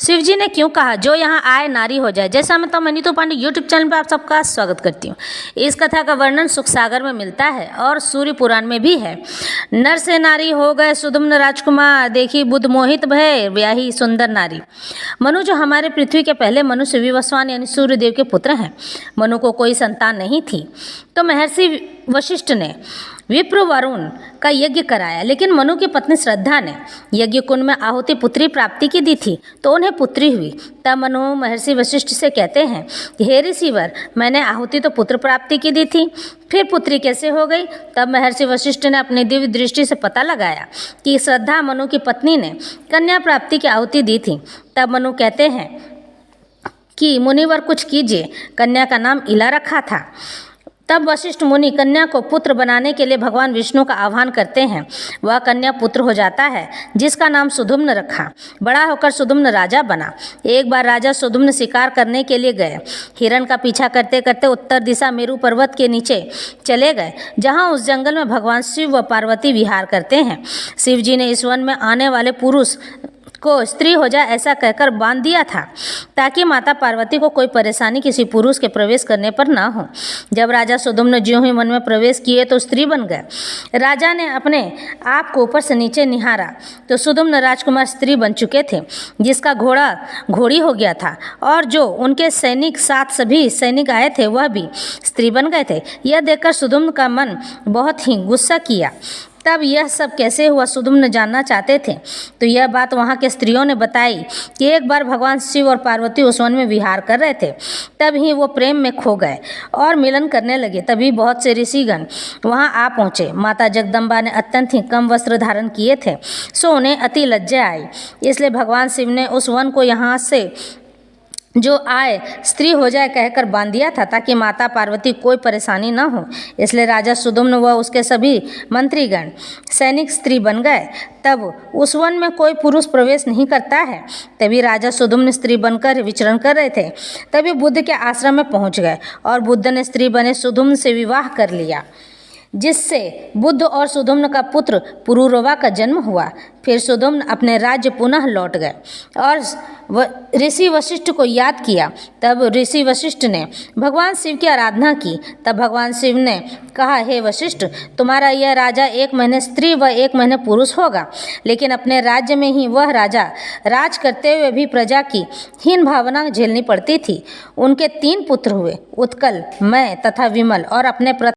शिव जी ने क्यों कहा जो यहाँ आए नारी हो जाए। जैसा मैं तो नीतू पांडे यूट्यूब चैनल पर आप सबका स्वागत करती हूँ। इस कथा का वर्णन सुख सागर में मिलता है और सूर्य पुराण में भी है। नर से नारी हो गए सुदुम्न राजकुमार, देखी बुद्ध मोहित भय ब्याही सुंदर नारी। मनु जो हमारे पृथ्वी के पहले मनुष्य विवस्वान यानी सूर्यदेव के पुत्र हैं। मनु को कोई संतान नहीं थी तो महर्षि वशिष्ठ ने विप्र वरुण का यज्ञ कराया, लेकिन मनु की पत्नी श्रद्धा ने यज्ञ कुंड में आहुति पुत्री प्राप्ति की दी थी तो उन्हें पुत्री हुई। तब मनु महर्षि वशिष्ठ से कहते हैं कि हे ऋषिवर, मैंने आहुति तो पुत्र प्राप्ति की दी थी, फिर पुत्री कैसे हो गई। तब महर्षि वशिष्ठ ने अपनी दिव्य दृष्टि से पता लगाया कि श्रद्धा मनु की पत्नी ने कन्या प्राप्ति की आहुति दी थी। तब मनु कहते हैं कि मुनिवर कुछ कीजिए, कन्या का नाम इला रखा था। तब वशिष्ठ मुनि कन्या को पुत्र बनाने के लिए भगवान विष्णु का आह्वान करते हैं। वह कन्या पुत्र हो जाता है जिसका नाम सुधुम्न रखा। बड़ा होकर सुधुम्न राजा बना। एक बार राजा सुधुम्न शिकार करने के लिए गए। हिरण का पीछा करते करते उत्तर दिशा मेरु पर्वत के नीचे चले गए, जहाँ उस जंगल में भगवान शिव व पार्वती विहार करते हैं। शिव जी ने इस वन में आने वाले पुरुष को स्त्री हो जाए ऐसा कहकर बांध दिया था ताकि माता पार्वती को कोई परेशानी किसी पुरुष के प्रवेश करने पर ना हो। जब राजा सुदुम्न ज्यों ही वन में प्रवेश किए तो स्त्री बन गए। राजा ने अपने आप को ऊपर से नीचे निहारा तो सुदुम्न राजकुमार स्त्री बन चुके थे, जिसका घोड़ा घोड़ी हो गया था और जो उनके सैनिक साथ सभी सैनिक आए थे वह भी स्त्री बन गए थे। यह देखकर सुदुम्न का मन बहुत ही गुस्सा किया। तब यह सब कैसे हुआ सुदुम्न जानना चाहते थे तो यह बात वहाँ के स्त्रियों ने बताई कि एक बार भगवान शिव और पार्वती उस वन में विहार कर रहे थे। तब ही वो प्रेम में खो गए और मिलन करने लगे। तभी बहुत से ऋषिगण वहाँ आ पहुँचे। माता जगदम्बा ने अत्यंत ही कम वस्त्र धारण किए थे सो उन्हें अति लज्जा आई। इसलिए भगवान शिव ने उस वन को यहाँ से जो आए स्त्री हो जाए कहकर बांध दिया था ताकि माता पार्वती कोई परेशानी न हो। इसलिए राजा सुदुम्न व उसके सभी मंत्रीगण सैनिक स्त्री बन गए। तब उस वन में कोई पुरुष प्रवेश नहीं करता है। तभी राजा सुदुम्न स्त्री बनकर विचरण कर रहे थे। तभी बुद्ध के आश्रम में पहुंच गए और बुद्ध ने स्त्री बने सुदुम्न से विवाह कर लिया, जिससे बुद्ध और सुदुम्न का पुत्र पुरुरवा का जन्म हुआ। फिर सुदुम्न अपने राज्य पुनः लौट गए और ऋषि वशिष्ठ को याद किया। तब ऋषि वशिष्ठ ने भगवान शिव की आराधना की। तब भगवान शिव ने कहा, हे वशिष्ठ, तुम्हारा यह राजा 1 महीने स्त्री व 1 महीने पुरुष होगा, लेकिन अपने राज्य में ही वह राजा राज करते हुए भी प्रजा की हीन भावना झेलनी पड़ती थी। उनके 3 पुत्र हुए, उत्कल, मय तथा विमल, और अपने